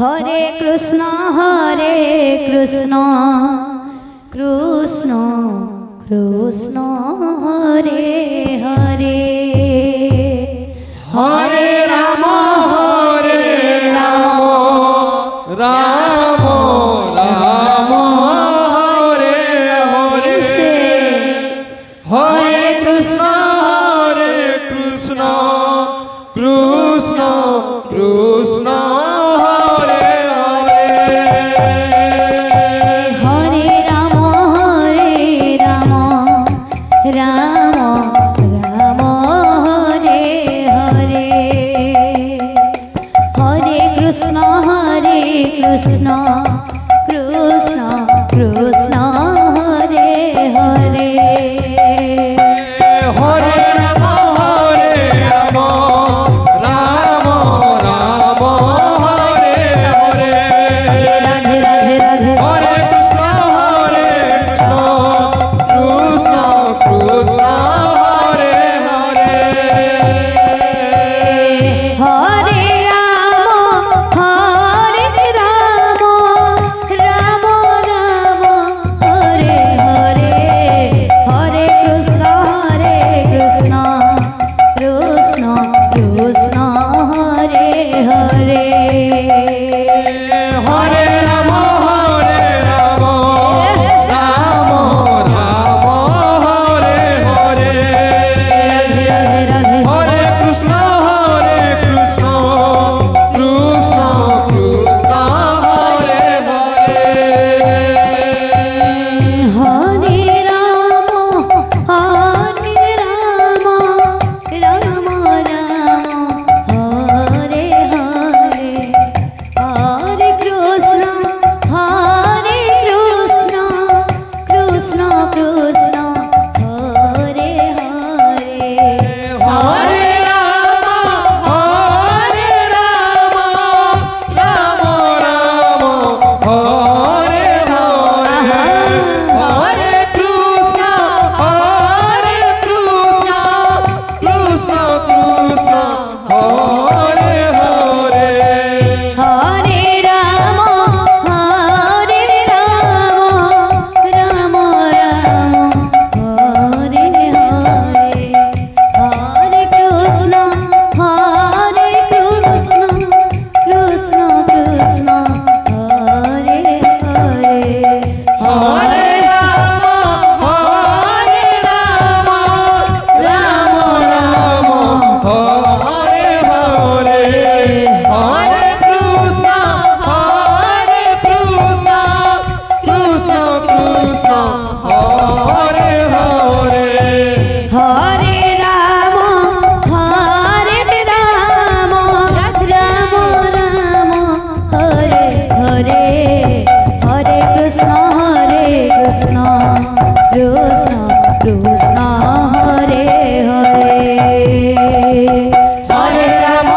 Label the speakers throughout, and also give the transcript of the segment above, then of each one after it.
Speaker 1: Hare Krishna Krishna Krishna Hare Hare
Speaker 2: Hare Ram Ram Ram Hare Hare Hare Krishna Krishna Krishna Krishna Hare Hare
Speaker 1: Hare Ram Ram Ram Hare Hare Hare Krishna Krishna Krishna Hare Hare
Speaker 2: Hare Ram Ram Ram Hare Hare
Speaker 1: Radhe Radhe Radhe
Speaker 2: Hare Krishna Krishna Krishna Hare Hare
Speaker 1: Hare Ram Ram Ram Hare Hare Hare Krishna Krishna Krishna Krishna Hare Hare
Speaker 2: Hare Ram Ram Ram Hare Hare
Speaker 1: Radhe Radhe
Speaker 2: Hare Krishna Krishna Krishna Hare Hare
Speaker 1: Hare Ram Ram Ram Hare Hare Hare Krishna Krishna Krishna Hare Hare
Speaker 2: Hare Ram Ram Ram Hare Hare Hare Krishna Krishna Krishna Hare Hare
Speaker 1: Hare Ram Ram Ram Hare Hare Hare Krishna Krishna Krishna Hare Hare
Speaker 2: Hare Ram Ram Ram Hare Hare Hare Krishna Krishna Krishna Hare Hare
Speaker 1: Hare Ram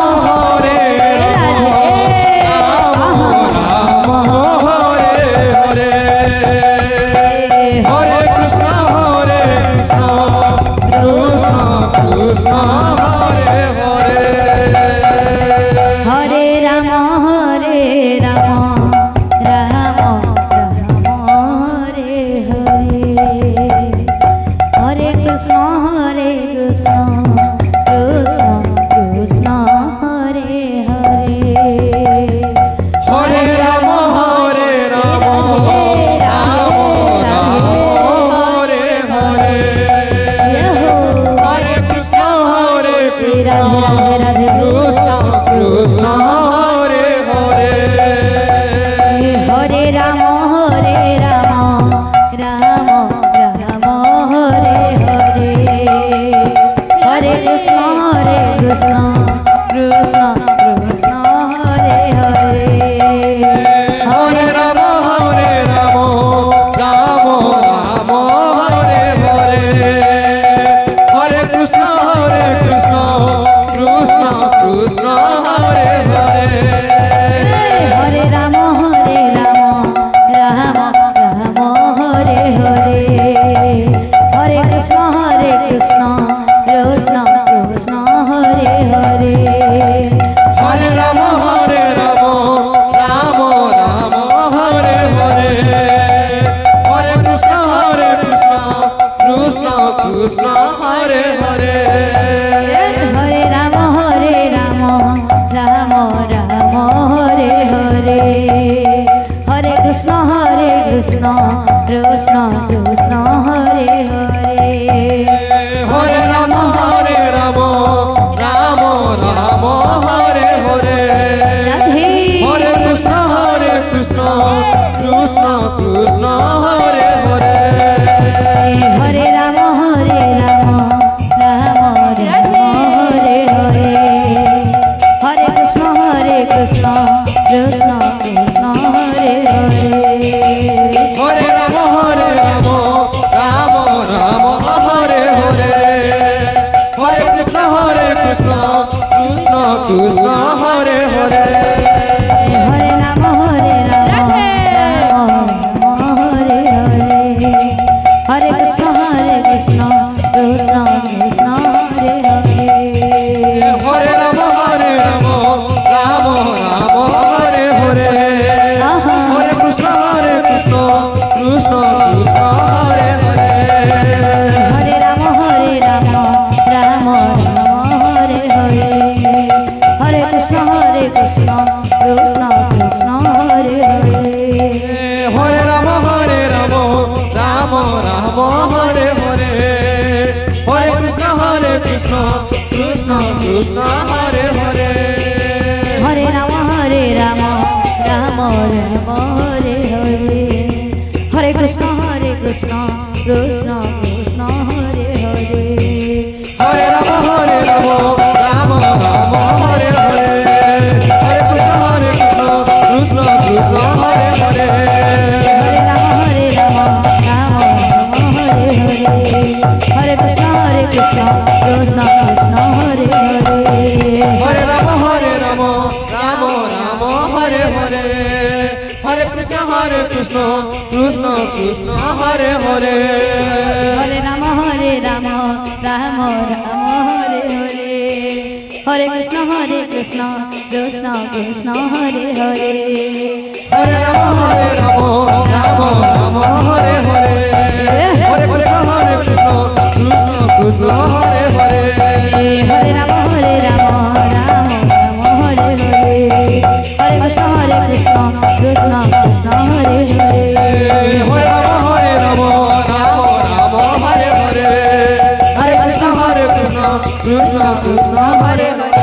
Speaker 1: Ram Ram Hare Hare Hare Krishna Krishna Krishna Hare Hare
Speaker 2: Hare Ram Ram Hare Hare Hare Krishna Krishna Krishna Hare Hare
Speaker 1: Hare Ram Ram Hare Hare Hare Krishna Krishna Krishna Hare Hare
Speaker 2: Hare Ram Ram Hare Hare Hare Krishna
Speaker 1: Radhe
Speaker 2: Krishna Krishna Hare Hare
Speaker 1: Hare Ram Ram Hare Hare Hare Krishna Krishna Krishna Hare Hare
Speaker 2: Hare Ram Ram Hare Hare Hare Krishna Krishna Krishna Hare Hare
Speaker 1: Hare Ram Ram Hare Hare Hare Krishna Krishna Krishna Hare Hare Krishna Hare Hare
Speaker 2: Hare Ram Ram Ram Hare Hare
Speaker 1: Radhe
Speaker 2: Hare Krishna Krishna Krishna Hare Hare
Speaker 1: Hare Ram Ram Ram Hare Hare Hare Krishna Krishna Krishna Krishna Hare Hare
Speaker 2: Hare Ram Ram Ram Hare Hare Hare Krishna Krishna Krishna Hare Hare
Speaker 1: Hare Ram Ram Ram Hare Hare Hare Krishna Krishna Krishna Krishna Hare Hare
Speaker 2: Hare Ram Ram Hare Hare Hare Krishna Krishna Krishna Hare Hare
Speaker 1: Hare Ram Ram Ram Hare Hare Hare Krishna Krishna Krishna Krishna Hare Hare
Speaker 2: Hare Ram Ram Hare Hare Hare Krishna Krishna Krishna Hare Hare
Speaker 1: Hare Ram Ram Ram Hare Hare Hare Krishna Krishna Krishna Krishna Hare Hare
Speaker 2: Hare Ram Ram Hare Hare Hare Krishna Krishna Krishna Hare Hare
Speaker 1: Hare Ram Ram Hare Hare Hare Krishna Krishna Krishna Krishna Hare Hare
Speaker 2: Hare Ram Ram Ram Hare Hare Hare Krishna Krishna Krishna Hare Hare
Speaker 1: Hare Ram Ram Ram Hare Hare Hare Krishna Krishna Krishna Krishna Hare Hare
Speaker 2: Hare Ram Ram Hare Hare Hare Krishna Krishna Hare Hare
Speaker 1: Hare Ram Ram Ram Hare Hare Hare Krishna Krishna Krishna Krishna Hare Hare
Speaker 2: Hare Ram Ram Hare Hare Hare Krishna Krishna Krishna Hare Hare